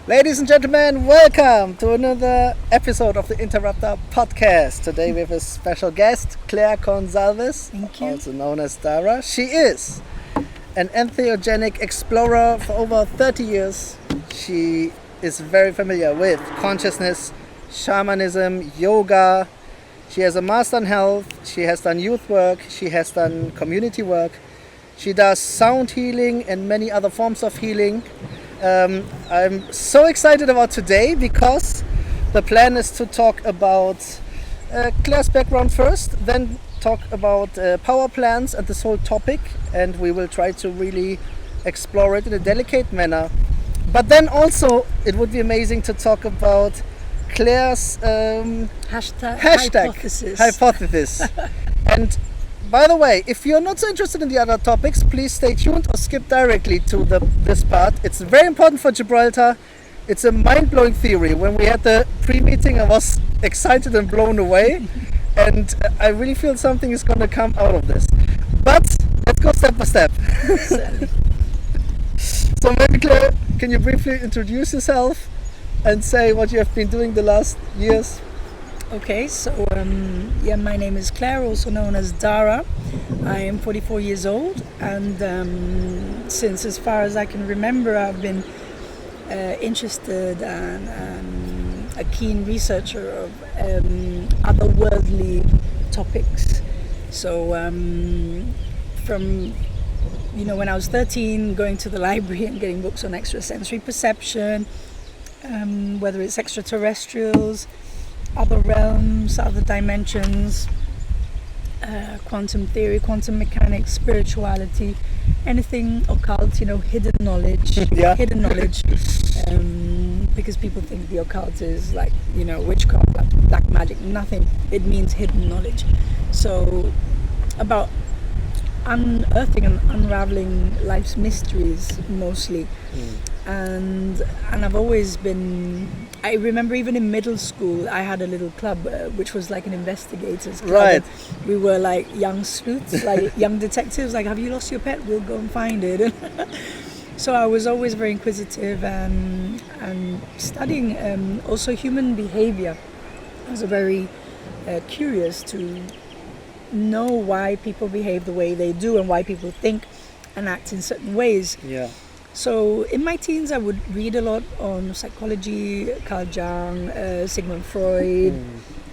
Ladies and gentlemen, welcome to another episode of the Interrupter podcast. Today we have a special guest, Claire Goncalves, Thank you. also known as Dhara. She is an entheogenic explorer for over 30 years. She is very familiar with consciousness, shamanism, yoga. She has a master in health. She has done youth work. She has done community work. She does sound healing and many other forms of healing. I'm so excited about today because the plan is to talk about Claire's background first, then talk about power plants and this whole topic, and we will try to really explore it in a delicate manner. But then also it would be amazing to talk about Claire's Hashtag hypothesis. And by the way, if you're not so interested in the other topics, please stay tuned or skip directly to this part. It's very important for Gibraltar. It's a mind-blowing theory. When we had the pre-meeting, I was excited and blown away. And I really feel something is going to come out of this. But let's go step by step. So maybe Claire, can you briefly introduce yourself and say what you have been doing the last years? Okay, so my name is Claire, also known as Dhara. I am 44 years old, and since as far as I can remember, I've been interested and a keen researcher of otherworldly topics. So from when I was 13, going to the library and getting books on extrasensory perception, whether it's extraterrestrials, other realms, other dimensions, quantum theory, quantum mechanics, spirituality, anything occult, hidden knowledge. Yeah. Hidden knowledge. Because people think the occult is like, witchcraft, black magic. Nothing. It means hidden knowledge. So about unearthing and unraveling life's mysteries mostly. And I've always been, I remember even in middle school I had a little club which was like an investigators club. Right. We were like young sleuths, like young detectives, like, have you lost your pet? We'll go and find it. So I was always very inquisitive and studying also human behavior. I was very curious to know why people behave the way they do and why people think and act in certain ways. Yeah. So in my teens I would read a lot on psychology, Carl Jung, Sigmund Freud,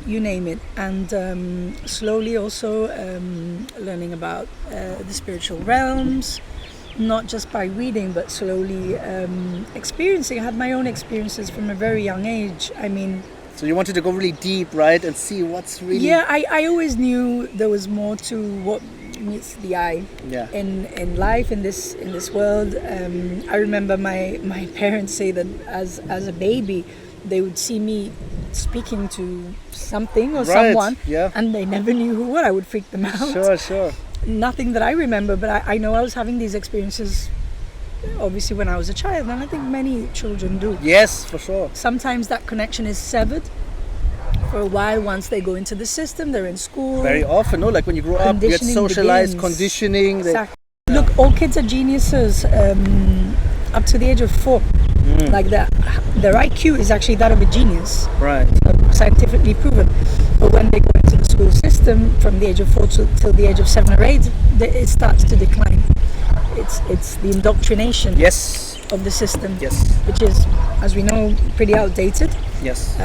you name it, and slowly also learning about the spiritual realms, not just by reading but slowly experiencing. I had my own experiences from a very young age. I mean, So you wanted to go really deep, right, and see what's really... Yeah, I always knew there was more to what meets the eye in life, in this world. I remember my parents say that as a baby, they would see me speaking to something or someone, and they never knew who. I would freak them out. Sure. Nothing that I remember, but I know I was having these experiences obviously when I was a child, and I think many children do. Yes, for sure. Sometimes that connection is severed for a while. Once they go into the system, they're in school. Very often, like when you grow up, you get socialized, begins. Conditioning. Exactly. Look, all kids are geniuses up to the age of 4. Like their IQ is actually that of a genius. Right. Scientifically proven. But when they go into the school system from the age of 4 till the age of 7 or 8, it starts to decline. It's the indoctrination of the system, which is, as we know, pretty outdated. Yes.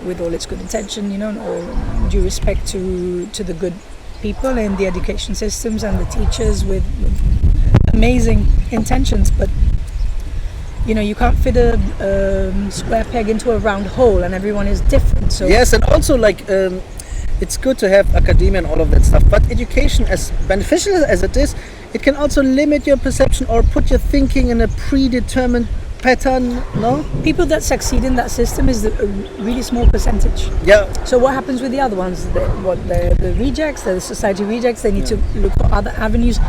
With all its good intention, all due respect to the good people in the education systems and the teachers with amazing intentions, but you can't fit a square peg into a round hole, and everyone is different. So yes, and also it's good to have academia and all of that stuff, but education, as beneficial as it is, it can also limit your perception or put your thinking in a predetermined pattern, no? People that succeed in that system is a really small percentage. Yeah. So what happens with the other ones? The rejects, the society rejects, they need to look for other avenues.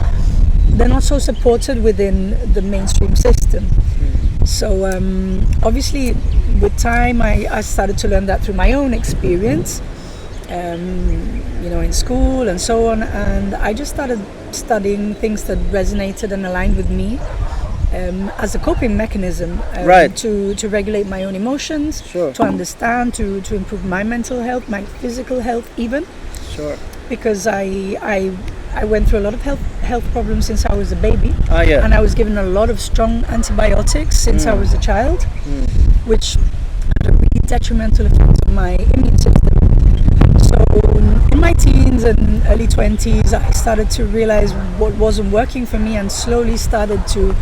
They're not so supported within the mainstream system. So obviously with time I started to learn that through my own experience, in school and so on, and I just started studying things that resonated and aligned with me. as a coping mechanism, Right. to regulate my own emotions, Sure. to understand, to improve my mental health, my physical health even, Sure. because I went through a lot of health problems since I was a baby, Yeah. and I was given a lot of strong antibiotics since I was a child, which had a really detrimental effect on my immune system. So in my teens and early 20s, I started to realize what wasn't working for me, and slowly started to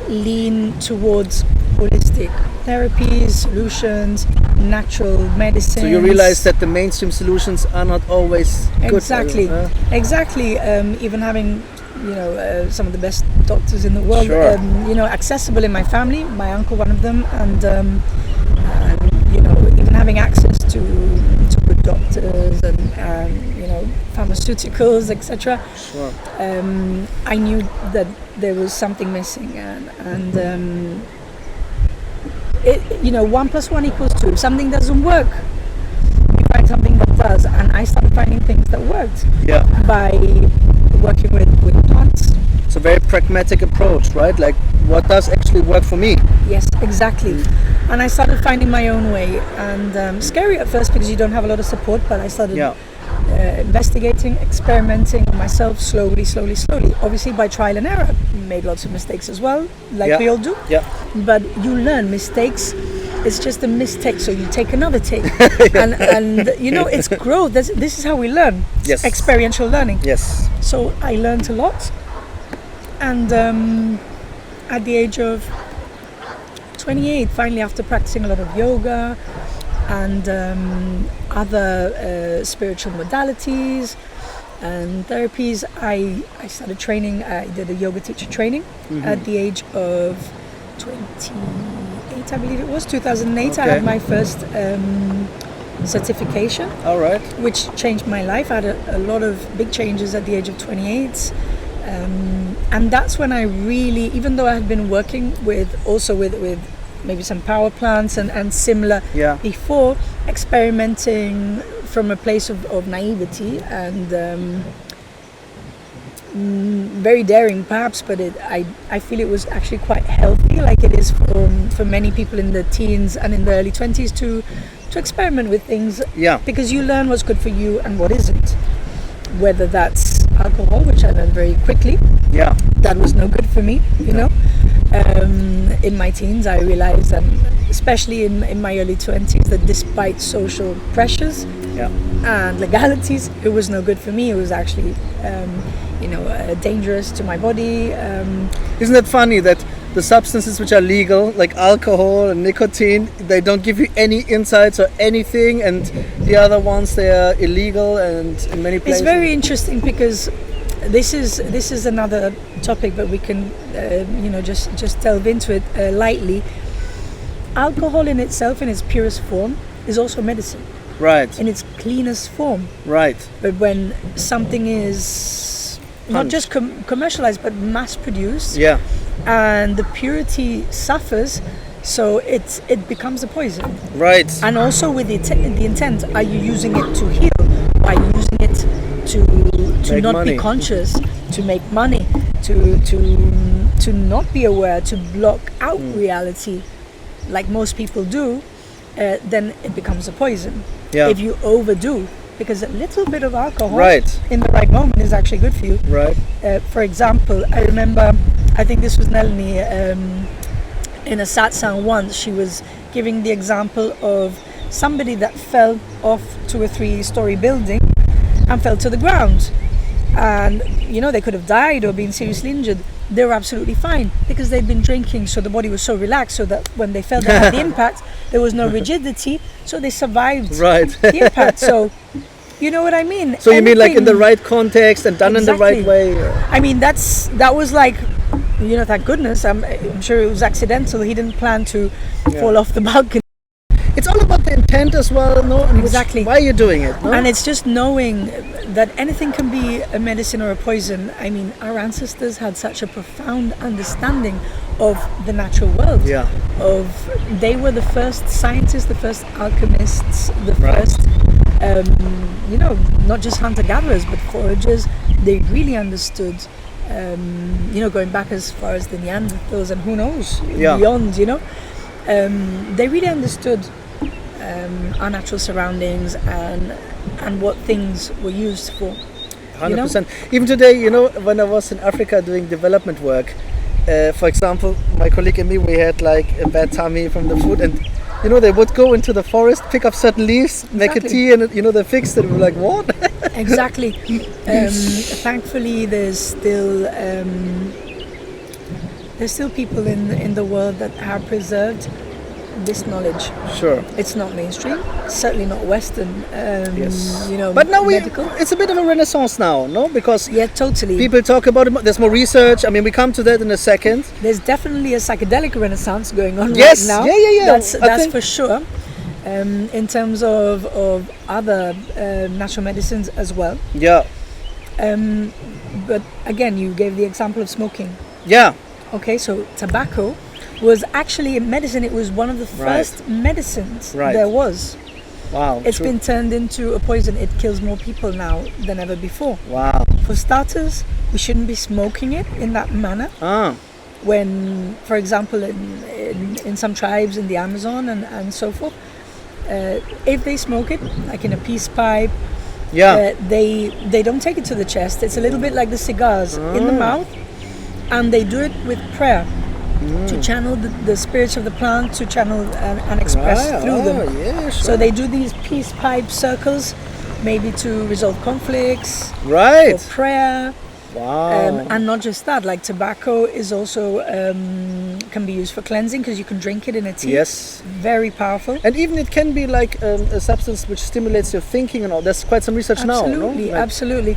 lean towards holistic therapies, solutions, natural medicine. So you realize that the mainstream solutions are not always good. Exactly, exactly. Even having, some of the best doctors in the world, Sure. accessible in my family, my uncle one of them, and even having access to good doctors and pharmaceuticals, etc. Sure. I knew that there was something missing, and 1 + 1 = 2. If something doesn't work, you find something that does, and I started finding things that worked Yeah. by working with plants. It's a very pragmatic approach, right? Like, what does actually work for me? Yes, exactly. And I started finding my own way, and scary at first because you don't have a lot of support, but I started Yeah. investigating, experimenting on myself slowly. Obviously by trial and error. Made lots of mistakes as well, like Yeah. we all do. Yeah. But you learn mistakes. It's just a mistake, so you take another take, and it's growth. This is how we learn. Yes. Experiential learning. Yes. So I learned a lot, and at the age of 28, finally, after practicing a lot of yoga and other spiritual modalities and therapies, I started training. I did a yoga teacher training at the age of 28, I believe it was 2008. I Okay. had my first certification, All right. which changed my life. I had a lot of big changes at the age of 28. And that's when I really, even though I had been working with maybe some power plants and similar Yeah. before, experimenting from a place of naivety and very daring perhaps, but I feel it was actually quite healthy, like it is for many people in the teens and in the early 20s to experiment with things, Yeah. because you learn what's good for you and what isn't. Whether that's alcohol, which I learned very quickly, Yeah. that was no good for me, in my teens I realized, and especially in my early 20s, that despite social pressures Yeah. and legalities, it was no good for me. It was actually dangerous to my body. Isn't it funny that the substances which are legal, like alcohol and nicotine, they don't give you any insights or anything, and the other ones, they are illegal and in many places. It's very interesting because this is another topic, but we can just delve into it lightly. Alcohol in itself, in its purest form, is also medicine. Right. In its cleanest form. Right. But when something is not Punched. just commercialized but mass produced, Yeah. and the purity suffers, so it becomes a poison. Right. And also with the intent, are you using it to heal? Or are you using it to Make not money. be conscious, to make money, to not be aware, to block out reality like most people do? Then it becomes a poison. Yeah. If you overdo, because a little bit of alcohol Right. in the right moment is actually good for you. Right. For example, I remember, I think this was Nelly in a satsang once. She was giving the example of somebody that fell off to a 3-story building and fell to the ground, and they could have died or been seriously injured. They were absolutely fine because they'd been drinking, so the body was so relaxed, so that when they fell down at the impact, there was no rigidity, so they survived Right. the impact. So you know what I mean? So you mean like in the Anything- right context and done in the right Exactly. way? I mean, that was like, thank goodness. I'm sure it was accidental. He didn't plan to fall off the balcony. It's all about the intent as well, no? And Exactly. why you're doing it, no? And it's just knowing that anything can be a medicine or a poison. I mean, our ancestors had such a profound understanding of the natural world. Yeah. They were the first scientists, the first alchemists, the Right. first, not just hunter-gatherers, but foragers. They really understood going back as far as the Neanderthals and who knows, Yeah. beyond, they really understood our natural surroundings and what things were used for. 100%. Even today, when I was in Africa doing development work, for example, my colleague and me, we had like a bad tummy from the food, and they would go into the forest, pick up certain leaves, make a tea, and they fixed it. We were like, what? Exactly. Thankfully, there's still people in the world that have preserved this knowledge. Sure. It's not mainstream, certainly not Western. Yes. But now medical. it's a bit of a renaissance now, no? Because Yeah, totally. people talk about it. There's more research. I mean, we come to that in a second. There's definitely a psychedelic renaissance going on Yes. right now. Yeah. That's I think- for sure. In terms of other natural medicines as well. Yeah. But again, you gave the example of smoking. Yeah. Okay, so tobacco was actually a medicine. It was one of the first medicines there was. Wow. It's true. been turned into a poison. It kills more people now than ever before. Wow. For starters, we shouldn't be smoking it in that manner. Ah. When, for example, in some tribes in the Amazon and so forth, if they smoke it, like in a peace pipe, they don't take it to the chest. It's a little bit like the cigars in the mouth, and they do it with prayer to channel the spirits of the plant, to channel and express through them. Yeah, sure. So they do these peace pipe circles, maybe to resolve conflicts, Right. for prayer. Wow. And not just that, like tobacco is also can be used for cleansing because you can drink it in a tea. Yes. Very powerful. And even it can be like a substance which stimulates your thinking and all. There's quite some research now, no? Absolutely, Like- absolutely.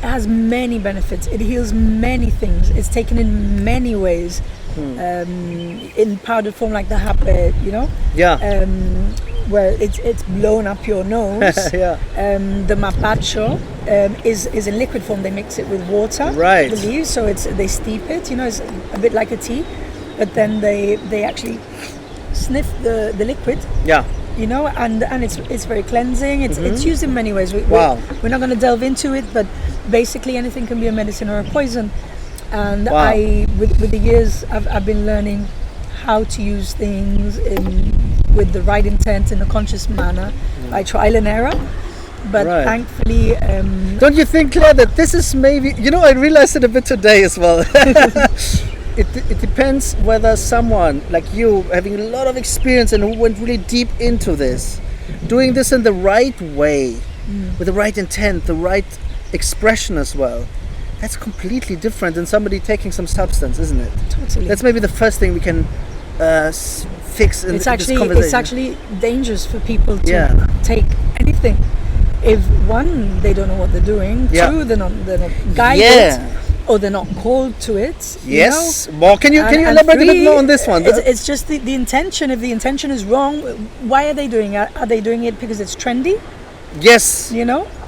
It has many benefits. It heals many things. It's taken in many ways. In powdered form, like the hape, Yeah. where it's blown up your nose. Yeah. The mapacho is in liquid form. They mix it with water, Right. the leaves, so they steep it. It's a bit like a tea, but then they actually sniff the liquid. Yeah. And it's very cleansing. It's used in many ways. Wow. We're not going to delve into it, but basically anything can be a medicine or a poison. And Wow. with the years, I've been learning how to use things with the right intent in a conscious manner by trial and error. But Right. thankfully, Don't you think, Claire, that this is maybe... I realized it a bit today as well. It depends whether someone like you, having a lot of experience and who went really deep into this, doing this in the right way, with the right intent, the right expression as well, that's completely different than somebody taking some substance, isn't it? totally. That's maybe the first thing we can fix in It's this conversation. it's actually dangerous for people to Yeah. take anything. If one, they don't know what they're doing. Yeah. Two, they're not guided, Yeah. or they're not called to it. Yes. Well, can you And elaborate a bit three, more on this one? It's just the intention. If the intention is wrong, why are they doing it? Are they doing it because it's trendy? Yes.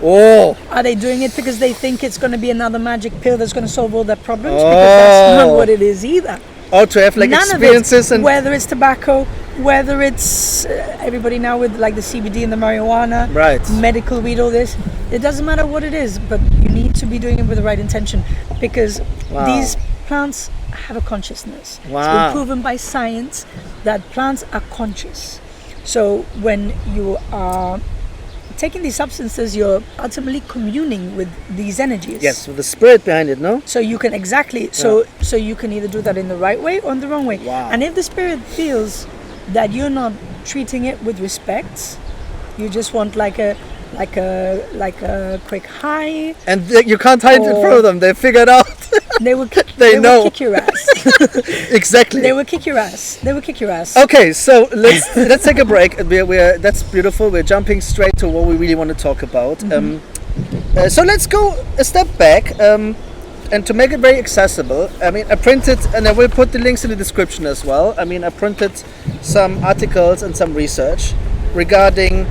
Oh. Are they doing it because they think it's going to be another magic pill that's going to solve all their problems? Because that's not what it is either. Or to have like None experiences of it, and whether it's tobacco, whether it's everybody now with like the CBD and the marijuana, Right. medical weed, all this, it doesn't matter what it is, but you need to be doing it with the right intention, because Wow. these plants have a consciousness. It's Wow. been proven by science that plants are conscious. So when you are taking these substances, you're ultimately communing with these energies. yes, with the spirit behind it, no? So you can so you can either do that in the right way or in the wrong way. Wow. And if the spirit feels that you're not treating it with respect, you just want like a quick high, And you can't hide in Or- front of them. They figured out. they will They know. will kick your ass. Exactly. They will kick your ass. They will kick your ass. Okay, so let's take a break. We're that's beautiful. We're jumping straight to what we really want to talk about. So let's go a step back, and to make it very accessible. I mean, I printed, and I will put the links in the description as well. I mean, I printed some articles and some research regarding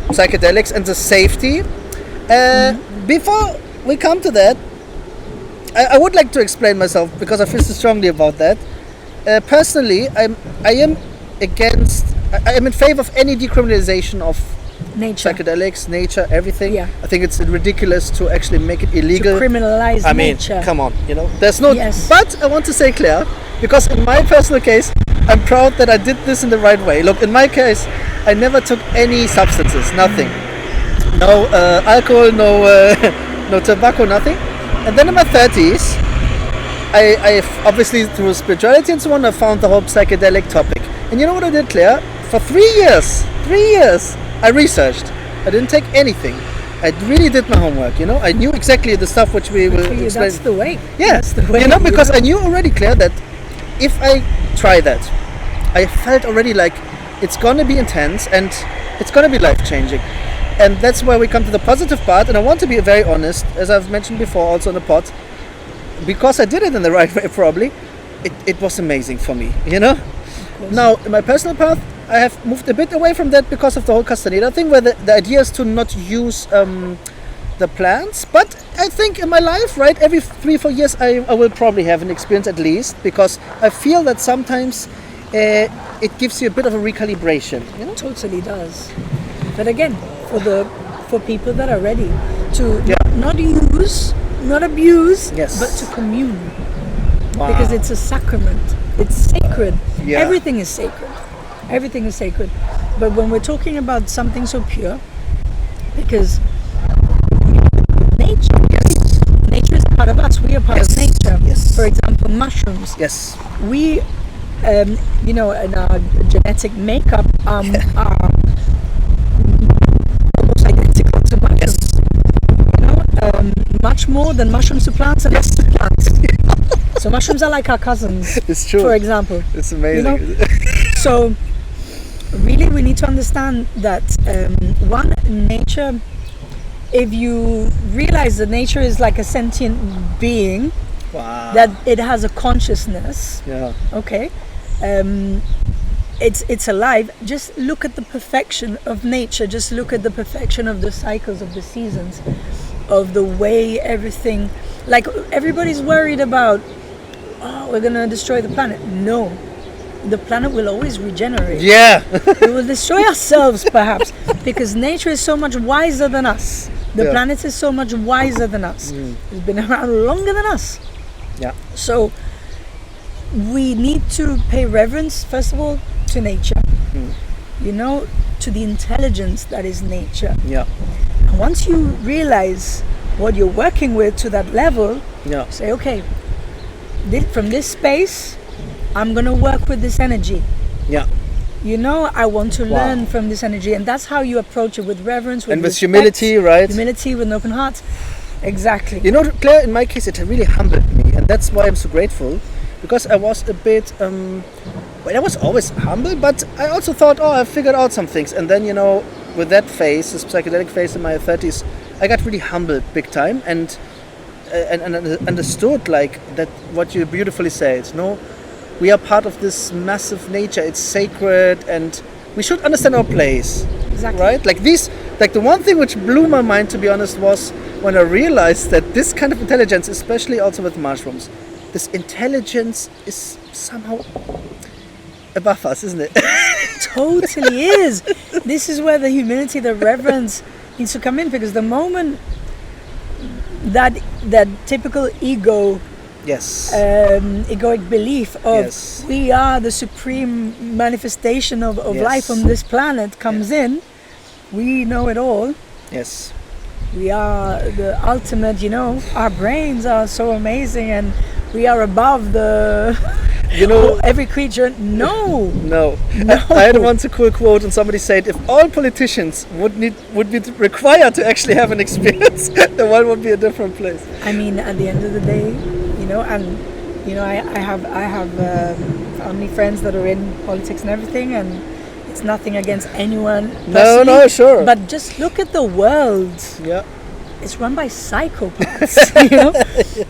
psychedelics and the safety. Before we come to that, I would like to explain myself because I feel so strongly about that. Personally, I am in favor of any decriminalization of Nature. psychedelics, nature, everything. Yeah. I think it's ridiculous to actually make it illegal. To criminalize I mean, nature. come on, there's no. Yes. But I want to say, Claire, because in my personal case, I'm proud that I did this in the right way. Look, in my case, I never took any substances, nothing. No alcohol, no no tobacco, nothing. And then in my 30s, I obviously through spirituality and so on, I found the whole psychedelic topic. And you know what I did, Claire? For 3 years, I researched. I didn't take anything. I really did my homework, I knew exactly the stuff which we will explain. That's the way. Yeah, That's the way. because I knew already, Claire, that if I try that, I felt already like it's gonna be intense and it's gonna be life-changing. And that's where we come to the positive part. And I want to be very honest, as I've mentioned before also on the pod, because I did it in the right way probably, it was amazing for me, Now, in my personal path, I have moved a bit away from that because of the whole Castaneda thing, where the idea is to not use the plants. But I think in my life, right, every 3-4 years I will probably have an experience at least, because I feel that sometimes it gives you a bit of a recalibration. Totally does. But again, for people that are ready to not use, not abuse, Yes. but to commune. Wow. Because it's a sacrament. It's sacred. Yeah. Everything is sacred. Everything is sacred. But when we're talking about something so pure, because nature, nature is part of us. We are part of nature. Yes. For example, mushrooms. Yes. We, in our genetic makeup, are almost identical to mushrooms. Much more than mushrooms to plants and us to plants. So mushrooms are like our cousins. It's true. For example. It's amazing. So really we need to understand that one, nature, if you realize that nature is like a sentient being, Wow. that it has a consciousness, Yeah. okay, it's alive. Just look at the perfection of nature. Just look at the perfection of the cycles of the seasons, of the way everything, like everybody's worried about, we're gonna destroy the planet. No, the planet will always regenerate. Yeah. We will destroy ourselves perhaps, because nature is so much wiser than us. The Yeah. planet is so much wiser than us. It's been around longer than us. Yeah. So we need to pay reverence, first of all, to nature, to the intelligence that is nature. Yeah. And once you realize what you're working with to that level, Yeah. say, okay, from this space, I'm going to work with this energy. Yeah. I want to Wow. learn from this energy. And that's how you approach it, with reverence, with And with respect, humility, right? Humility, with an open heart. Exactly. Claire, in my case, it really humbled me, and that's why I'm so grateful, because I was a bit, I was always humble, but I also thought, I figured out some things, and then, with that phase, this psychedelic phase in my 30s, I got really humbled big time, and understood, like, that what you beautifully said, we are part of this massive nature, it's sacred, and we should understand our place. Exactly. Right? Like the one thing which blew my mind, to be honest, was when I realized that this kind of intelligence, especially also with mushrooms, this intelligence is somehow above us, isn't it? Totally is. This is where the humility, the reverence needs to come in, because the moment that typical ego, Yes. egoic belief of Yes. we are the supreme manifestation of Yes. life on this planet comes in, we know it all, Yes. we are the ultimate, our brains are so amazing and we are above the every creature. No. I had once a cool quote, and somebody said, if all politicians would be required to actually have an experience, the world would be a different place. I mean, at the end of the day, I have family, friends that are in politics and everything, and it's nothing against anyone personally, No, sure. but just look at the world. Yeah. It's run by psychopaths.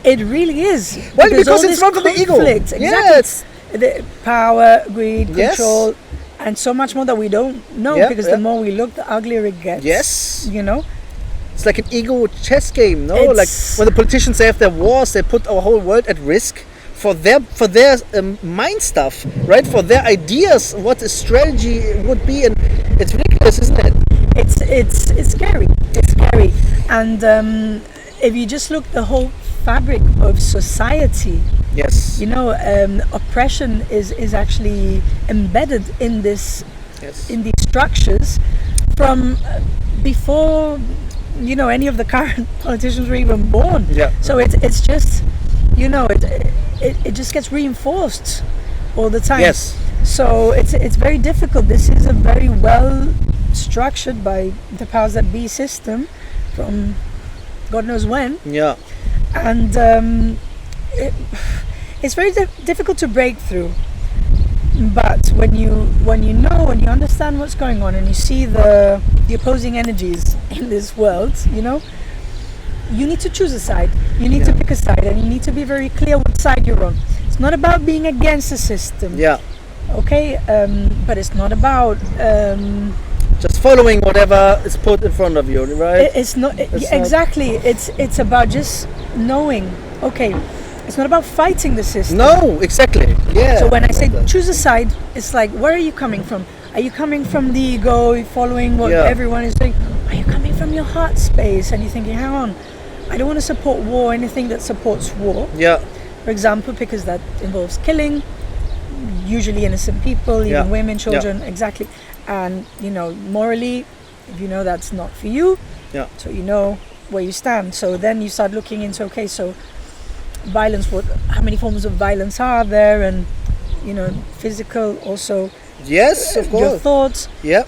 It really is. Well, There's because all it's this run from the ego. conflict. Exactly. Yes. The power, greed, Yes. control, and so much more that we don't know, Yeah, because yeah. the more we look, the uglier it gets. Yes. You know? It's like an ego chess game, no? It's- Like when the politicians have their wars, they put our whole world at risk for their mind stuff, right? For their ideas, what a strategy would be, and it's ridiculous, isn't it? it's scary. It's scary. And if you just look the whole fabric of society, Yes. oppression is actually embedded in this, Yes. in these structures from before any of the current politicians were even born. Yeah. So it's just it just gets reinforced all the time. Yes. So it's very difficult. This is a very well structured by the powers that be system from God knows when, Yeah. and it's very difficult to break through. But when you understand what's going on and you see the opposing energies in this world, you need to choose a side. You need to pick a side, and you need to be very clear what side you're on. It's not about being against the system. Yeah. Okay, but it's not about Just following whatever is put in front of you, right? it's not It's exactly. It's about just knowing. Okay, it's not about fighting the system. No, exactly. Yeah. So when I say choose a side, it's like, where are you coming from? Are you coming from the ego, following what everyone is doing? Are you coming from your heart space and you're thinking, hang on, I don't want to support war, anything that supports war, Yeah. for example, because that involves killing, usually innocent people, even women, children, exactly. And, morally, if you know that's not for you, so you know where you stand. So then you start looking into, okay, so violence, how many forms of violence are there, and physical, also Yes, of course. your thoughts, Yeah.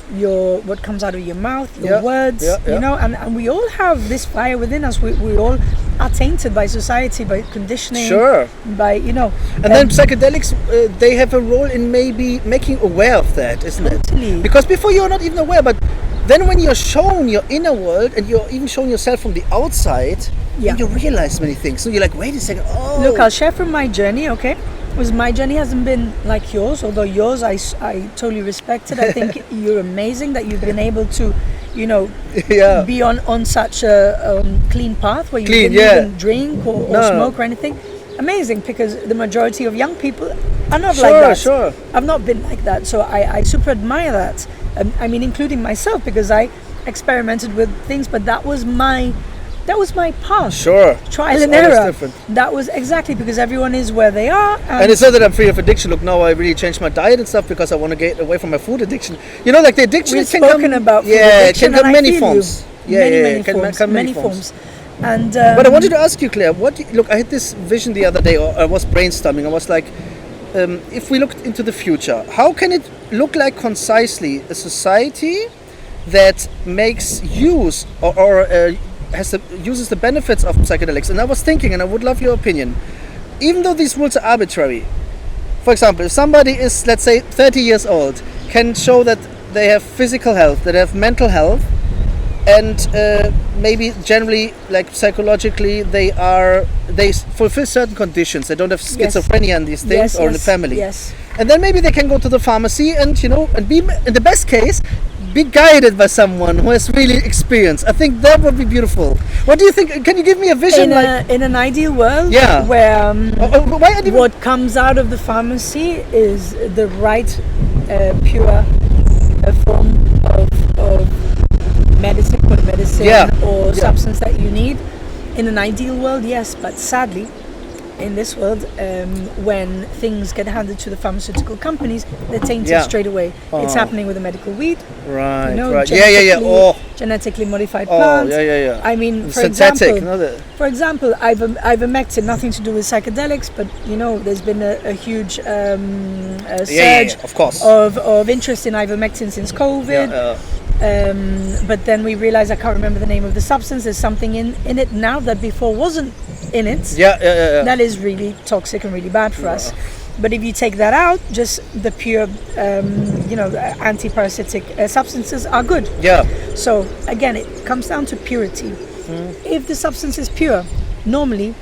what comes out of your mouth, your words, Yeah. and we all have this fire within us. We all are tainted by society, by conditioning, Sure. by And then psychedelics, they have a role in maybe making aware of that, isn't Totally. it? Because before you're not even aware, but then when you're shown your inner world and you're even showing yourself from the outside, then you realize many things. So you're like, wait a second, oh. Look, I'll share from my journey, okay? Because my journey hasn't been like yours, although yours I totally respect it. I think you're amazing that you've been able to, be on such a clean path where you didn't even drink or smoke or anything. Amazing, because the majority of young people are not like that. Sure. I've not been like that, so I super admire that. I mean, including myself, because I experimented with things, but that was my path. Sure. Trial and error. That was exactly, because everyone is where they are. And it's not that I'm free of addiction. Look, now I really changed my diet and stuff because I want to get away from my food addiction. Like the addiction, We've it can spoken come, about food addiction, it can come and many I feel forms. you. Many forms. And but I wanted to ask you, Claire, look, I had this vision the other day, or I was brainstorming. I was like, if we looked into the future, how can it look like concisely a society that makes use or uses the benefits of psychedelics? And I was thinking, and I would love your opinion, even though these rules are arbitrary. For example, if somebody is, let's say, 30 years old, can show that they have physical health, that they have mental health, and maybe generally, like psychologically, they fulfill certain conditions. They don't have schizophrenia and these things, or in the family. Yes. And then maybe they can go to the pharmacy and and be, in the best case, be guided by someone who has really experience. I think that would be beautiful. What do you think? Can you give me a vision? In an ideal world, Yeah. where what comes out of the pharmacy is the right, pure form of medicine or substance that you need. In an ideal world, yes, but sadly, in this world, when things get handed to the pharmaceutical companies, they're tainted straight away. It's happening with the medical weed. Right. Genetically modified plants. I mean, for example, ivermectin, nothing to do with psychedelics, but there's been a huge surge of interest in ivermectin since COVID. But then we realized, I can't remember the name of the substance. There's something in it now that before wasn't in it. That is really toxic and really bad for us. But if you take that out, just the pure, anti-parasitic substances are good. So again, it comes down to purity. If the substance is pure, normally,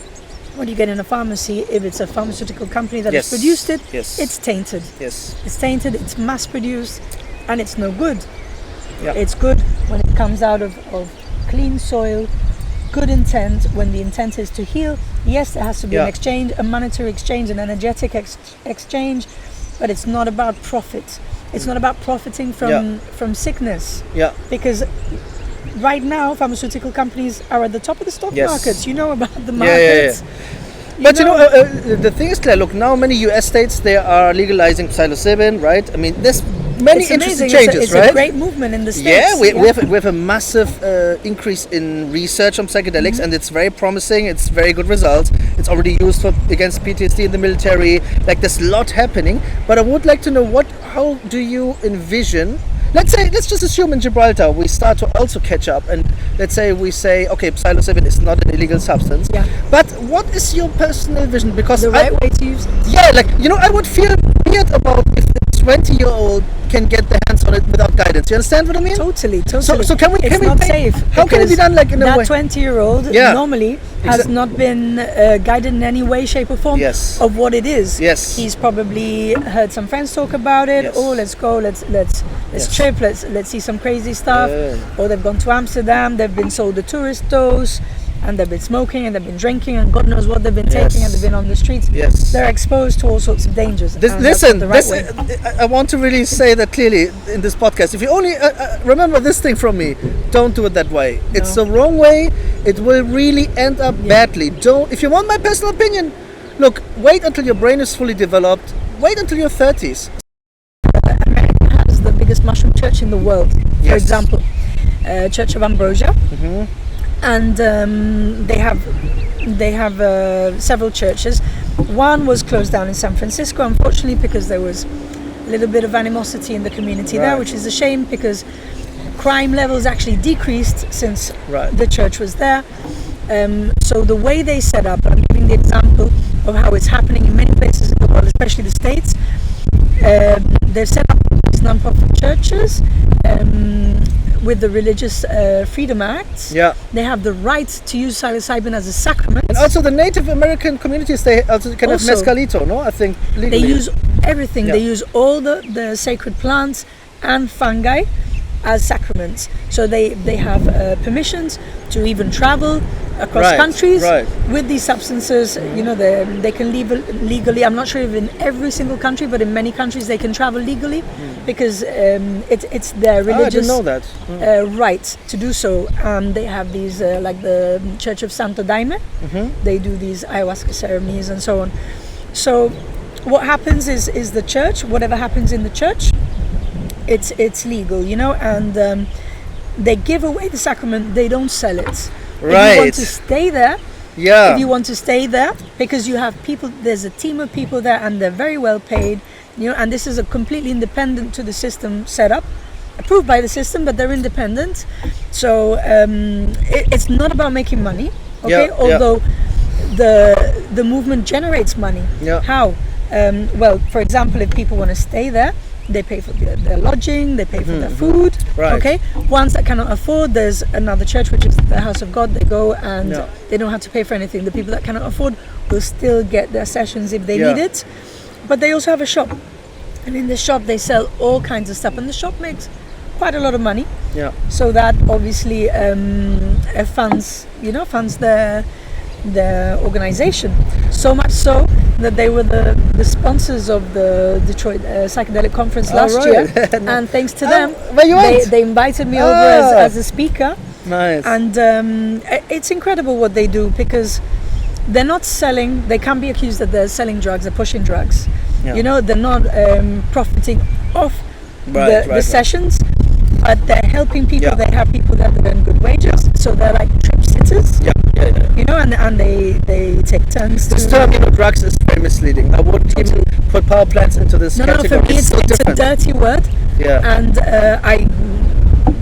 what you get in a pharmacy, if it's a pharmaceutical company that has produced it, it's tainted. It's tainted. It's mass-produced, and it's no good. It's good when it comes out of clean soil, good intent, when the intent is to heal. Yes, there has to be an exchange, a monetary exchange, an energetic exchange, but it's not about profit. It's not about profiting from sickness. Yeah. Because right now, pharmaceutical companies are at the top of the stock Yes. markets. You know about the Yeah, markets. But the thing is, Claire, look, now many US states, they are legalizing psilocybin, right? I mean, there's many It's interesting amazing. changes, it's right? a great movement in the States. Yeah, we have a massive increase in research on psychedelics, and it's very promising. It's very good results. It's already used against PTSD in the military. Like, there's a lot happening. But I would like to know how do you envision? Let's just assume in Gibraltar we start to also catch up, and let's say we say, okay, psilocybin is not an illegal substance. Yeah. But what is your personal vision? Because The right way to use it. yeah, like, I would feel weird about if a 20-year-old can get their hands on it without guidance. You understand what I mean? Totally. So can we? It's Can we not pay- safe. How can it be because done like in a that way? 20-year-old Yeah. normally has not been guided in any way, shape, or form Yes. of what it is. Yes. He's probably heard some friends talk about it. Yes. Oh, let's go. Let's Yes. trip. Let's see some crazy stuff. Yeah. Or they've gone to Amsterdam. They've been sold a tourist dose, and they've been smoking, and they've been drinking, and God knows what they've been taking, and they've been on the streets. Yes. They're exposed to all sorts of dangers. and that's Listen, not the right way. I want to really say that clearly in this podcast. If you only remember this thing from me, don't do it that way. It's the wrong way. It will really end up badly. Don't. If you want my personal opinion, look. Wait until your brain is fully developed. Wait until your 30s. Has the biggest mushroom church in the world, for Yes. example, Church of Ambrosia, and they have several churches. One was closed down in San Francisco, unfortunately, because there was a little bit of animosity in the community there, Right. which is a shame because crime levels actually decreased since Right. the church was there. So the way they set up, I'm giving the example of how it's happening in many places in the world, especially the States. They've set up these non-profit churches with the Religious Freedom Acts. Yeah. They have the right to use psilocybin as a sacrament. And also the Native American communities, they also can have Also- mescalito, no? I think legally. They use everything. Yeah. They use all the sacred plants and fungi as sacraments. So they have permissions to even travel across Right, countries right. with these substances. You know, they can legally. I'm not sure if in every single country, but in many countries they can travel legally because it's their I didn't religious know that. right to do so. They have these like the Church of Santo Daime. They do these ayahuasca ceremonies and so on. So what happens is the church, whatever happens in the church, it's legal, and they give away the sacrament. They don't sell it. If you want Right. to stay there, Yeah. if you want to stay there, because you have people, there's a team of people there, and they're very well paid, and this is a completely independent to the system setup, approved by the system, but they're independent. So it's not about making money, okay? Yeah, Although the movement generates money. Yeah. How? Well, for example, if people want to stay there, they pay for their lodging, they pay for their food. Right. Okay. Ones that cannot afford, there's another church which is the House of God. They go and Yeah. they don't have to pay for anything. The people that cannot afford will still get their sessions if they Yeah. need it. But they also have a shop, and in the shop they sell all kinds of stuff, and the shop makes quite a lot of money. Yeah. So that obviously funds the organization. So much so that they were the sponsors of the Detroit Psychedelic Conference last right. year, and thanks to them, where you went? they invited me over as a speaker. Nice. And it's incredible what they do, because they're not selling. They can't be accused that they're selling drugs, they're pushing drugs. Yeah. They're not profiting off Right, the right. sessions, but they're helping people. Yeah. They have people that earn good wages, so they're like trip sitters. Yeah. And they take turns. This term, drugs is very misleading. I wouldn't even put power plants into this No, category. for me it's so a different. dirty word. Yeah. And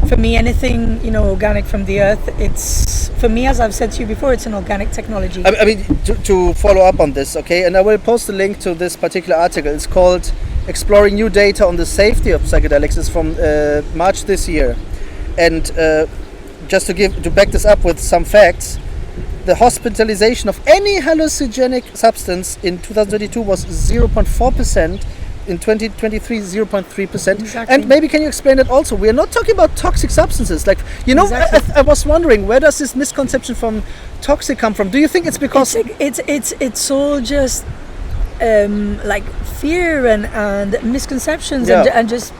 for me, anything organic from the earth, it's, for me, as I've said to you before, it's an organic technology. I mean, to follow up on this, okay, and I will post a link to this particular article. It's called "Exploring New Data on the Safety of Psychedelics." It's from March this year, and just to back this up with some facts, the hospitalization of any hallucinogenic substance in 2022 was 0.4%. In 2023, 0.3%. Exactly. And maybe can you explain it also? We are not talking about toxic substances. Like, Exactly. I was wondering, where does this misconception from toxic come from? Do you think it's because... It's all just like fear and misconceptions Yeah. and just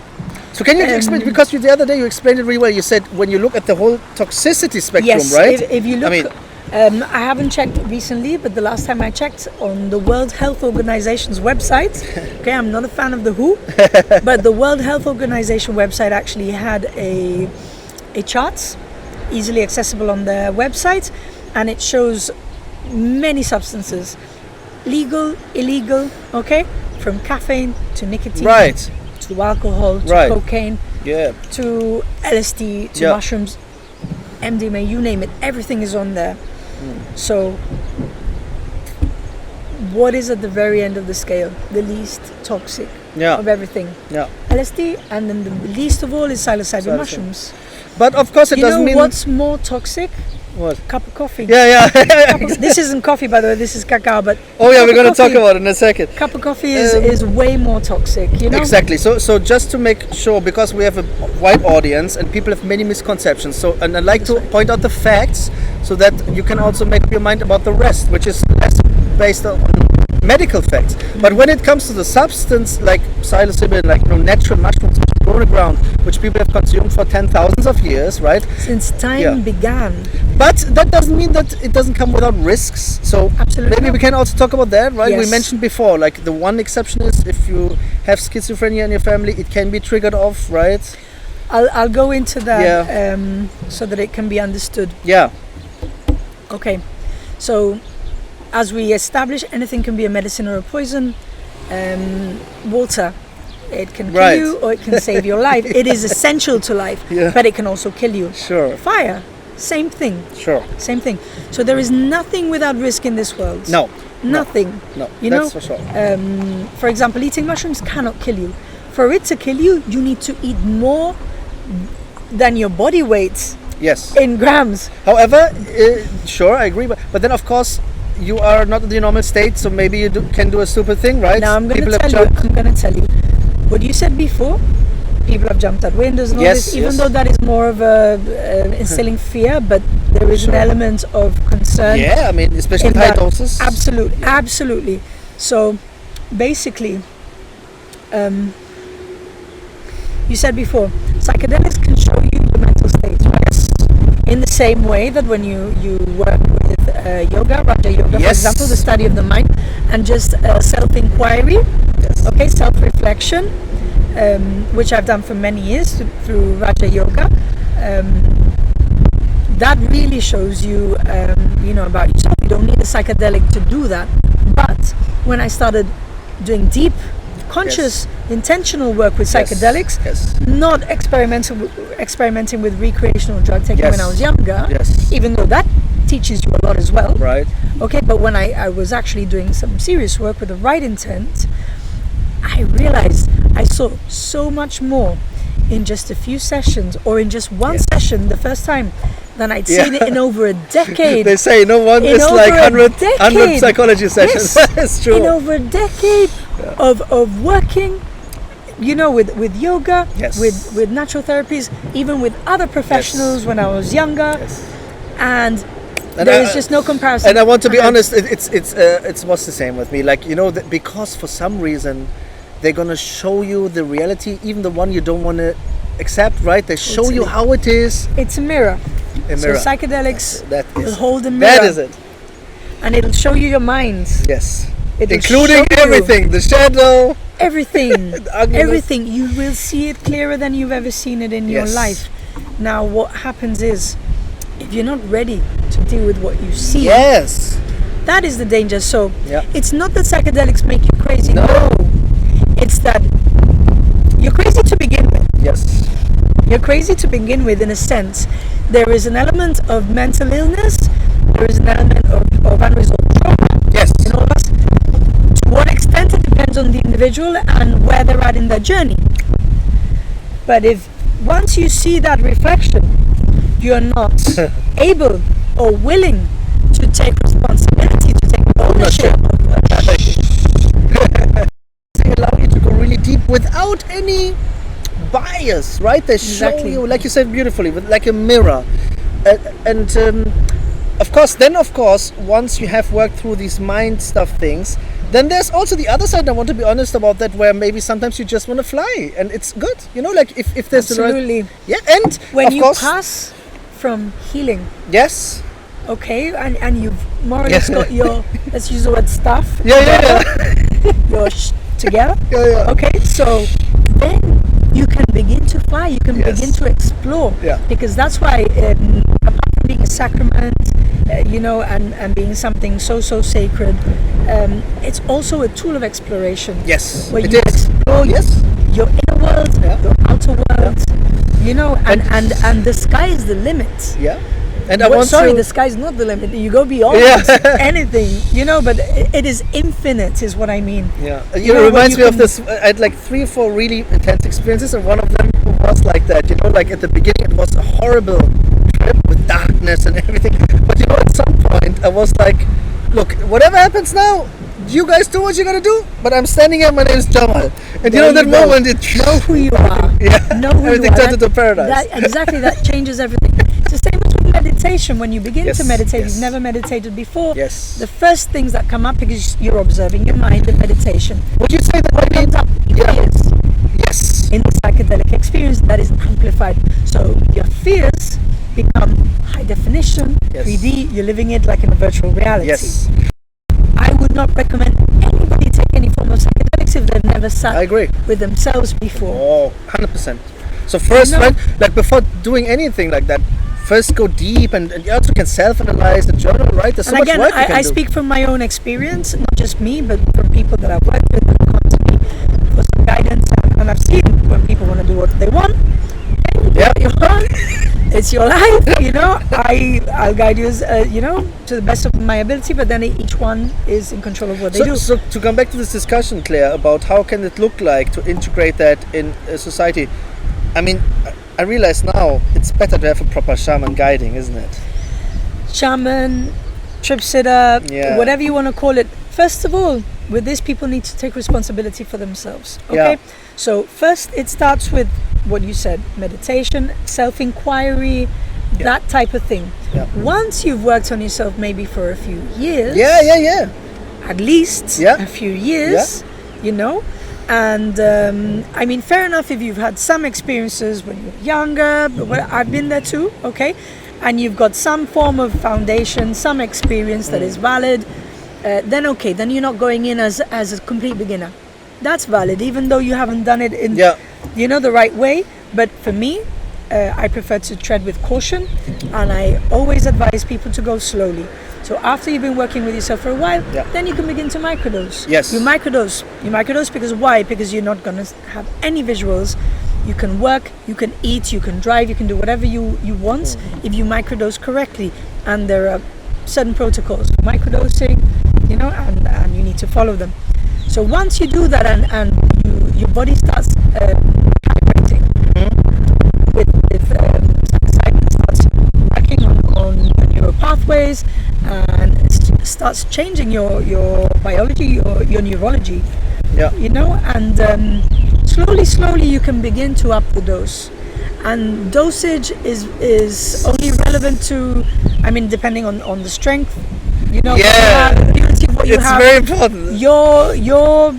So can you explain, because the other day you explained it really well. You said when you look at the whole toxicity spectrum, yes, right? if you look, I mean, I haven't checked recently, but the last time I checked on the World Health Organization's website, okay, I'm not a fan of the WHO, but the World Health Organization website actually had a chart easily accessible on their website, and it shows many substances, legal, illegal, okay, from caffeine to nicotine, right. to alcohol, to Right. cocaine, Yeah. to LSD, to Yeah. mushrooms, MDMA, you name it, everything is on there. So what is at the very end of the scale the least toxic Yeah. of everything? Yeah. LSD, and then the least of all is psilocybin Psilocybin. mushrooms. But of course it You know doesn't mean what's more toxic? what? Cup of coffee. Yeah, yeah. This isn't coffee, by the way, this is cacao, but Oh yeah, cup we're of going to talk coffee- about it in a second. cup of coffee is way more toxic, you know? Exactly. So just to make sure, because we have a wide audience and people have many misconceptions. So, and I'd like to point out the facts so that you can also make up your mind about the rest, which is less based on medical facts. But when it comes to the substance like psilocybin, like natural mushrooms which grow on the ground, which people have consumed for 10,000s of years, right? Since time Yeah. began. But that doesn't mean that it doesn't come without risks. So Absolutely maybe not. we can also talk about that, right? We Yes. mentioned before, like the one exception is if you have schizophrenia in your family, it can be triggered off, right? I'll go into that Yeah. so that it can be understood. Yeah. Okay, so as we establish, anything can be a medicine or a poison. Water, it can kill Right. you or it can save your life. It is essential to life, Yeah. but it can also kill you. Sure. Fire, same thing, Sure. same thing. So there is nothing without risk in this world. No. Nothing. No. You That's know, for sure. For example, eating mushrooms cannot kill you. For it to kill you, you need to eat more than your body weight Yes. in grams. However, sure, I agree. But then, of course, you are not in the normal state, so maybe you can do a stupid thing, right? Now I'm going People to have tell you. jumped- I'm going to tell you what you said before. People have jumped out windows and all Yes, this, even yes. though that is more of a instilling fear, but there is an Sure. element of concern. Yeah, I mean, especially in with high that. doses. Absolutely, absolutely. So, basically, you said before, psychedelics can show you your mental state, right? In the same way that when you work with yoga, Raja Yoga, for Yes. example, the study of the mind, and just self-inquiry, Yes. okay, self-reflection, which I've done for many years through Raja Yoga. That really shows you, about yourself. You don't need a psychedelic to do that. But when I started doing deep, conscious, intentional work with psychedelics, Yes. not experimenting with recreational drug taking when I Yes. was younger, Yes. even though that teaches you a lot as well. Right. Okay, but when I was actually doing some serious work with the right intent, I realized I saw so much more in just a few sessions or in just one Yes. session the first time than I'd Yeah. seen it in over a decade. They say no one In is over like a 100 decade. psychology sessions. Yes. That's true. In over a decade of working, with yoga, Yes. with natural therapies, even with other professionals when I was younger, Yes. and And there I- is just no comparison. And I want to be And I- honest, it was the same with me. Like, that because for some reason they're gonna show you the reality, even the one you don't want to accept, right? They show you Totally. how it is. It's a mirror. A mirror. So psychedelics That will is. hold a mirror. That is it. And it'll show you your mind. Yes. It'll Including show you everything, the shadow. Everything. The ugliness. Everything. You will see it clearer than you've ever seen it in your Yes. life. Now, what happens is, if you're not ready to deal with what you see, Yes. that is the danger. So, Yeah. it's not that psychedelics make you crazy. No. It's that you're crazy to begin with. Yes. You're crazy to begin with, in a sense. There is an element of mental illness. There is an element of unresolved trauma Yes. in all of us. To what extent, it depends on the individual and where they're at in their journey. But if once you see that reflection, you're not able or willing to take responsibility, to take ownership They allow you to go really deep without any bias, right? They show Exactly. you, like you said beautifully, with like a mirror. Of course, once you have worked through these mind stuff things, then there's also the other side. I want to be honest about that, where maybe sometimes you just want to fly, and it's good. You know, like if there's Absolutely. the right, yeah, and When of you course, pass from healing, yes, okay, and you've more or Yeah. less got your, let's use the word stuff, yeah, your together. yeah. Okay, so then you can begin to fly, you can Yes. begin to explore. Yeah. Because that's why, apart from being a sacrament, you know, and being something so sacred, it's also a tool of exploration. Yes, Where it you is. explore Yes. your inner world, Yeah. your outer world, you know, and the sky is the limit. Yeah, and I want Sorry, to. the sky is not the limit. You go beyond Yeah. anything, you know, but it is infinite, is what I mean. Yeah, You know, it when reminds you me of can- this. I had like 3 or 4 really intense experiences, and one of them was like that. You know, like at the beginning, it was a horrible trip with darkness and everything. But you know, at some point, I was like, "Look, whatever happens now, you guys do what you're gonna do." But I'm standing here. My name is Jamal, and you know There that you go. moment, it Know who you are. Yeah. Know who Everything you are. turns into paradise. Exactly, that changes everything. It's the same as with meditation. When you begin Yes, to meditate, yes. you've never meditated before. Yes. The first things that come up, because you're observing your mind in meditation, Would you say that what maybe? comes up Yeah. fears Yes. in the psychedelic experience that is amplified. So your fears become high definition, Yes. 3D. You're living it like in a virtual reality. Yes. I would not recommend anybody take any form of psychedelics if they've never sat I agree. with themselves before. Oh, 100%. So first, You know- right, like before doing anything like that, first go deep, and you also can self-analyze the journal, right? There's so And much again, work you can I do. speak from my own experience, not just me, but from people that I've worked with that have come to me for some guidance. And I've seen when people want to do what they want. Yeah. You want, it's your life, you know. I'll guide you, as, you know, to the best of my ability. But then each one is in control of what they do. So to come back to this discussion, Claire, about how can it look like to integrate that in society, I mean, I realize now it's better to have a proper shaman guiding, isn't it? Shaman, trip sitter, Yeah. whatever you want to call it. First of all, with this, people need to take responsibility for themselves. Okay, Yeah. so first it starts with what you said: meditation, self-inquiry, that type of thing. Yeah. Once you've worked on yourself, maybe for a few years, Yeah. at least Yeah. a few years, you know. And I mean, fair enough if you've had some experiences when you're younger, but I've been there too, okay? And you've got some form of foundation, some experience that is valid, then okay, then you're not going in as a complete beginner. That's valid, even though you haven't done it in, Yeah. you know, the right way. But for me, I prefer to tread with caution, and I always advise people to go slowly. So after you've been working with yourself for a while, Yeah. then you can begin to microdose. Yes. You microdose because why? Because you're not going to have any visuals. You can work, you can eat, you can drive, you can do whatever you want if you microdose correctly. And there are certain protocols for microdosing, you know, and you need to follow them. So once you do that and your body starts vibrating with psilocybin, starts working on your neural pathways, and it starts changing your biology, your neurology, Yeah. you know, and slowly you can begin to up the dose. And dosage is only relevant to, I mean, depending on the strength, you know, Yeah. the purity of what you It's have, very important. your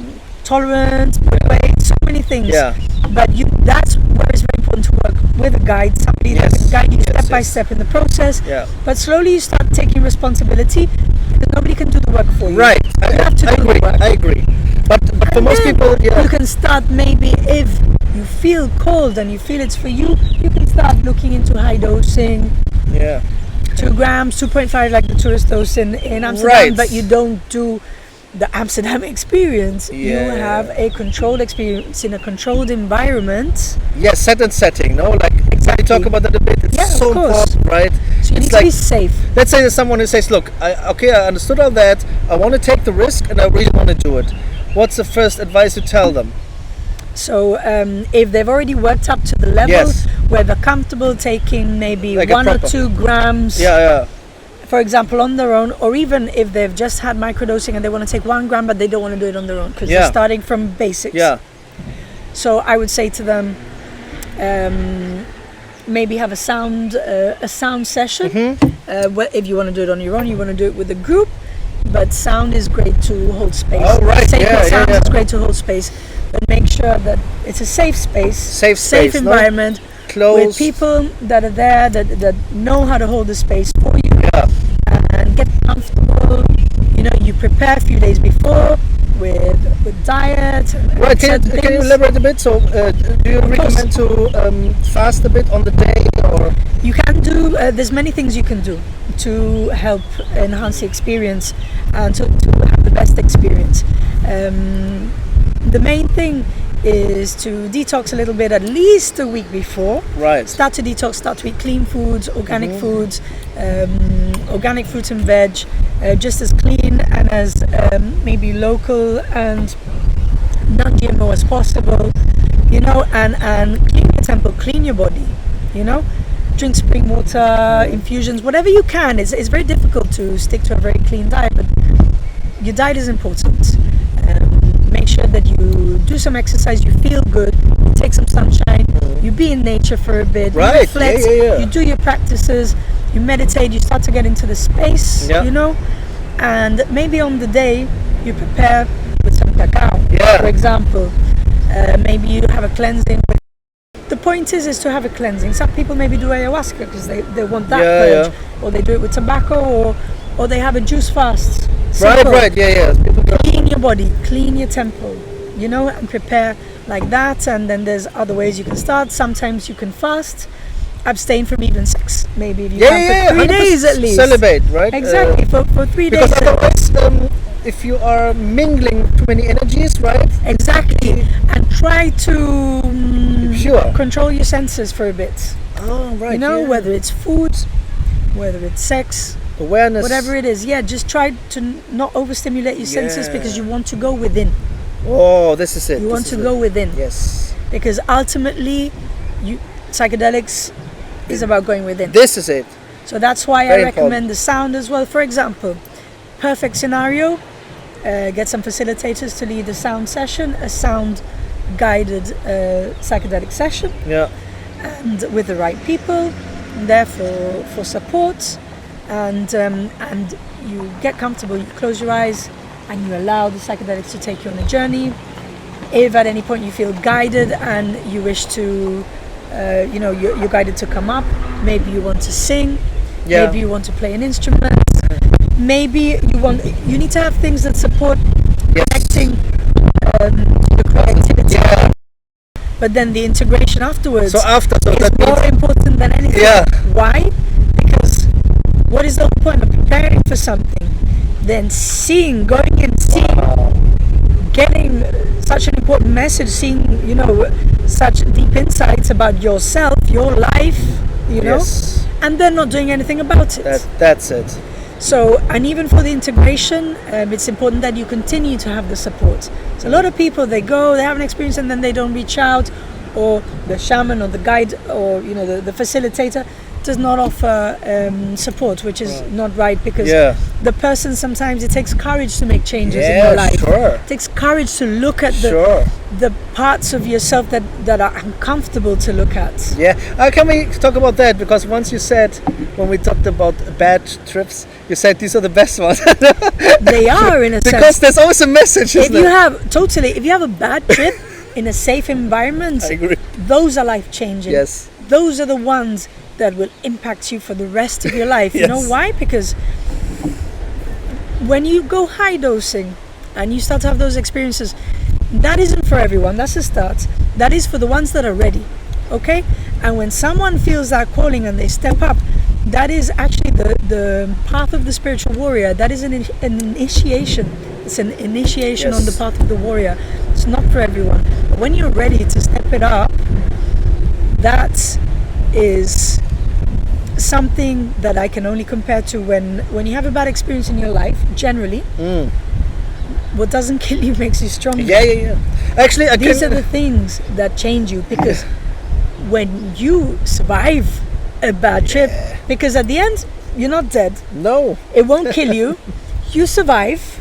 tolerance, weight, so many things. Yeah. But that's where it's very important to work with a guide, somebody that Yes. can guide you Yes, step by yes. step in the process. Yeah. But slowly you start taking responsibility, because nobody can do the work for you. Right. You have to I do the agree. work. I agree. But for And most then people, yeah. you can start, maybe if you feel cold and you feel it's for you, you can start looking into high dosing, Yeah. 2 grams, 2.5 like the tourist dose in Amsterdam, Right. but you don't do the Amsterdam experience. You Yeah. have a controlled experience in a controlled environment. Yeah, set and setting, no? Like, when Exactly. you talk about that a bit, it's Yeah, of so course. important, right? So you It's need like, to be safe. let's say there's someone who says, look, I understood all that, I want to take the risk and I really want to do it. What's the first advice you tell them? So if they've already worked up to the level Yes. where they're comfortable taking maybe Like a 1 or proper- 2 grams, Yeah. for example, on their own, or even if they've just had microdosing and they want to take 1 gram, but they don't want to do it on their own because Yeah. they're starting from basics. Yeah. So I would say to them, maybe have a sound session. Mm-hmm. If you want to do it on your own, you want to do it with a group. but sound is great to hold space. Oh, right. Sacred sound yeah. is great to hold space, but make sure that it's a safe space, safe environment, close, with people that are there that know how to hold the space for you, and get comfortable. You know, you prepare a few days before with diet. Right, can you elaborate a bit? So, do you recommend to fast a bit on the day, or you can do? There's many things you can do to help enhance the experience and to have the best experience. The main thing is to detox a little bit at least a week before. Right. Start to detox. Start to eat clean foods, organic foods, organic fruits and veg, just as clean and as maybe local and non-GMO as possible. You know, and clean your temple, clean your body. You know, drink spring water, infusions, whatever you can. It's very difficult to stick to a very clean diet, but your diet is important. Make sure that you do some exercise, you feel good, you take some sunshine, you be in nature for a bit, you reflect, you do your practices, you meditate, you start to get into the space, you know, and maybe on the day you prepare with some cacao, for example. Maybe you have a cleansing. The point is to have a cleansing. Some people maybe do ayahuasca because they want that purge, or they do it with tobacco, or they have a juice fast. Simple. Right, Clean your body, clean your temple, you know, and prepare like that. And then there's other ways you can start. Sometimes you can fast, abstain from even sex, maybe if you can for 3 days at least. Celibate, right? Exactly, for 3 days. Because otherwise, if you are mingling too many energies, right? Exactly, and try to control your senses for a bit. Oh, right. You know, whether it's food, whether it's sex, awareness, whatever it is. Yeah, just try to not overstimulate your senses because you want to go within. Oh, this is it. You want to go within. Yes. Because ultimately, psychedelics is about going within. This is it. So that's why I recommend the sound as well. For example, perfect scenario, get some facilitators to lead a sound session, a sound guided psychedelic session. Yeah. And with the right people, there for support. And you get comfortable, you close your eyes and you allow the psychedelics to take you on a journey. If at any point you feel guided and you wish to, you're guided to come up, maybe you want to sing, maybe you want to play an instrument, maybe you need to have things that support connecting your creativity. But then the integration afterwards is more important than anything. Why? Because what is the whole point of preparing for something? Then going in, getting such an important message, seeing, such deep insights about yourself, your life, know, and then not doing anything about it. That's it. So, and even for the integration, it's important that you continue to have the support. So a lot of people, they have an experience and then they don't reach out, or the shaman or the guide or the facilitator does not offer support, which is not right, because the person, sometimes it takes courage to make changes in your life. It takes courage to look at the parts of yourself that are uncomfortable to look at. Can we talk about that? Because once you said, when we talked about bad trips, you said these are the best ones. They are, in a sense, because there's always a message. If you have a bad trip in a safe environment, I agree. Those are life changing. Yes. Those are the ones that will impact you for the rest of your life. You know why? Because when you go high dosing and you start to have those experiences, that isn't for everyone. That's a start. That is for the ones that are ready. Okay? And when someone feels that calling and they step up, that is actually the path of the spiritual warrior. That is an initiation. It's an initiation on the path of the warrior. It's not for everyone. But when you're ready to step it up, that is something that I can only compare to when you have a bad experience in your life. Generally, what doesn't kill you makes you stronger. Actually, these are the things that change you, because when you survive a bad trip, because at the end you're not dead. No, it won't kill you. You survive.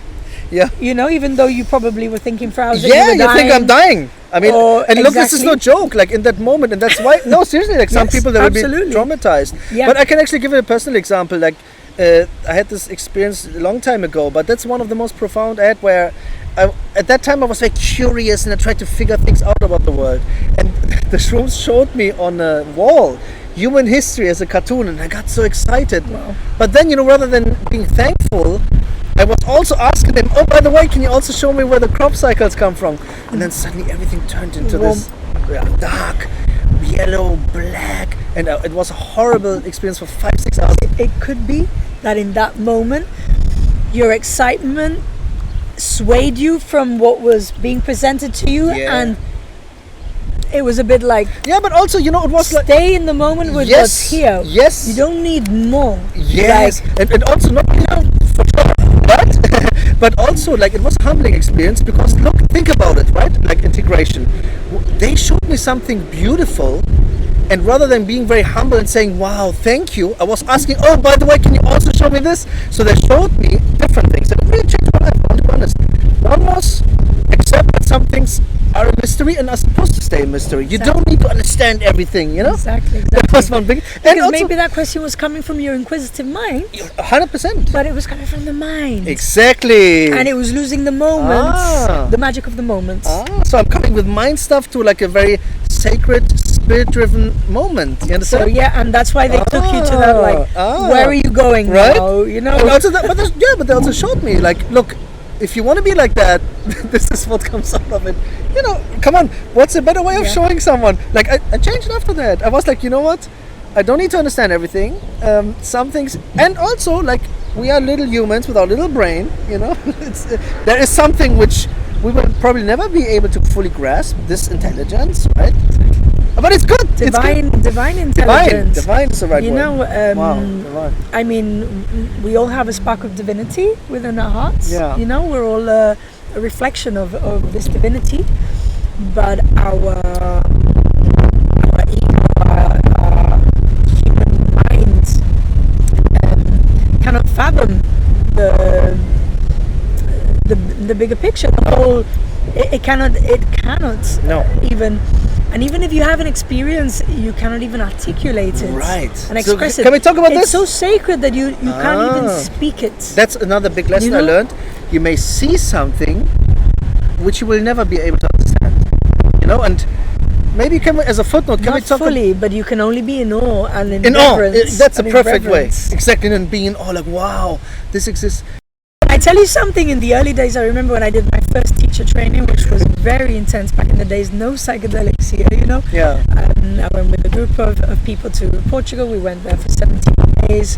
Even though you probably were thinking for hours. You think I'm dying. I mean, and look, this is no joke. Like in that moment, and that's why. No, seriously, like some people that will be traumatized. But I can actually give you a personal example. Like I had this experience a long time ago, but that's one of the most profound I had, where at that time I was very curious and I tried to figure things out about the world. And the shrooms showed me on a wall human history as a cartoon, and I got so excited. Wow. But then, rather than being thankful, I was also asking them, oh, by the way, can you also show me where the crop cycles come from? And then suddenly everything turned into this dark, yellow, black, and it was a horrible experience for 5-6 hours. It could be that in that moment, your excitement swayed you from what was being presented to you, and it was a bit like, but also, it was like, stay in the moment with what's here. Yes. You don't need more. Yes. And also not, for sure, but also, like, it was a humbling experience, because look, think about it, right? Like integration. They showed me something beautiful, and rather than being very humble and saying, wow, thank you, I was asking, oh, by the way, can you also show me this? So they showed me different things. And really checked my life, I want to be honest. One was accept that some things are a mystery and are supposed to stay a mystery. You don't need to understand everything, Exactly. That was one thing. Because also, maybe that question was coming from your inquisitive mind. 100%. But it was coming from the mind. Exactly. And it was losing the moment, the magic of the moment. So I'm coming with mind stuff to like a very sacred, spirit-driven moment. You understand? So and that's why they took you to that, like, where are you going now? And also but they also showed me, like, look, if you want to be like that, this is what comes out of it. Come on, what's a better way of showing someone? Like, I changed after that. I was like, you know what? I don't need to understand everything. Some things, and also, like, we are little humans with our little brain, there is something which we will probably never be able to fully grasp, this intelligence, right? But it's good. Divine intelligence. Divine is the right word. Divine. I mean, we all have a spark of divinity within our hearts. Yeah. We're all a reflection of this divinity, but our ego, our human mind cannot fathom the bigger picture. The whole. It cannot even. And even if you have an experience, you cannot even articulate it. Right. And express it. Can we talk about this? this? It's so sacred that you can't even speak it. That's another big lesson I learned. You may see something which you will never be able to understand. And maybe as a footnote, can we talk fully, but you can only be in awe and in reverence. That's a perfect way. Exactly, and being in awe, like, wow, this exists. I tell you something, in the early days, I remember when I did my first teacher training, which was very intense back in the days, no psychedelics here, Yeah. I went with a group of people to Portugal. We went there for 17 days,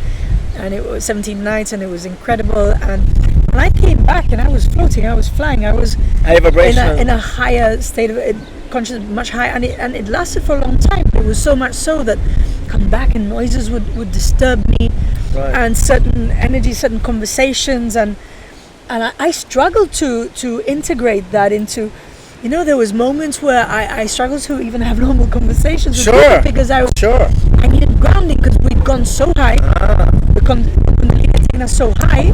and it was 17 nights, and it was incredible. And when I came back, and I was floating, I was flying, I was in a higher state of consciousness, much higher, and it lasted for a long time. It was so much so that come back and noises would disturb me. Right. And certain energy, certain conversations, and I struggled to integrate that into, there was moments where I struggled to even have normal conversations with people because I needed grounding, because we'd gone so high, the Kundalini had taken us so high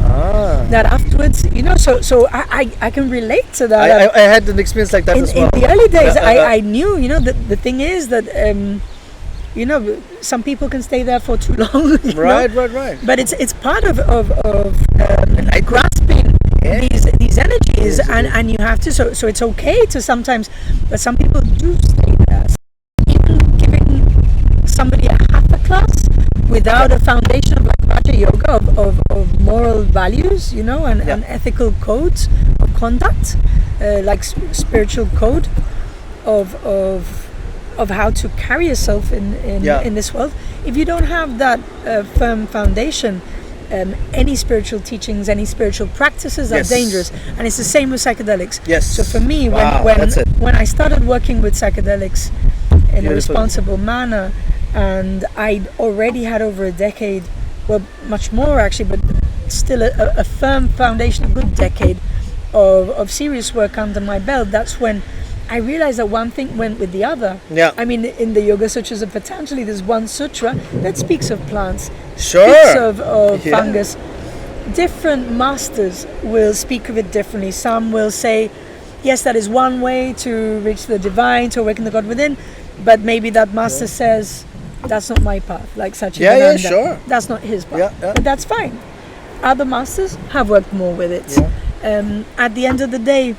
that afterwards, so I can relate to that. I had an experience like that as well. In the early days, I knew, the thing is that some people can stay there for too long. Right. But it's part of grasping these energies, and you have to. So it's okay to sometimes, but some people do stay there. Even giving somebody a half a class without a foundation of, like, Raja Yoga, of moral values, and ethical codes of conduct, like spiritual code of how to carry yourself in this world. If you don't have that firm foundation, any spiritual teachings, any spiritual practices are dangerous. And it's the same with psychedelics. Yes. So for me, when I started working with psychedelics in a responsible manner, and I'd already had over a decade, well, much more actually, but still a firm foundation, a good decade of serious work under my belt, that's when I realized that one thing went with the other. Yeah. I mean, in the Yoga Sutras of Patanjali, there's one sutra that speaks of plants, speaks of fungus. Different masters will speak of it differently. Some will say, yes, that is one way to reach the divine, to awaken the God within, but maybe that master says, That's not my path. Like Satchidananda. Yeah, sure. That's not his path. Yeah. But that's fine. Other masters have worked more with it. Yeah. At the end of the day,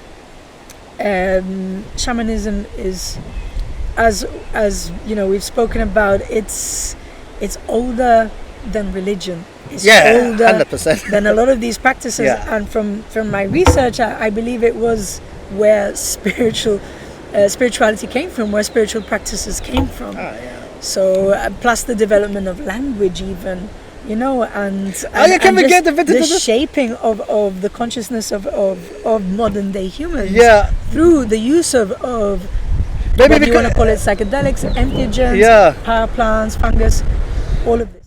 shamanism is, as you know, we've spoken about. It's older than religion. It's older 100%. than a lot of these practices. Yeah. And from my research, I believe it was where spirituality came from, where spiritual practices came from. So plus the development of language, even, you know, and the shaping of the consciousness of modern day humans. Through the use of whether you want to call it psychedelics, entheogens, power plants, fungus, all of this.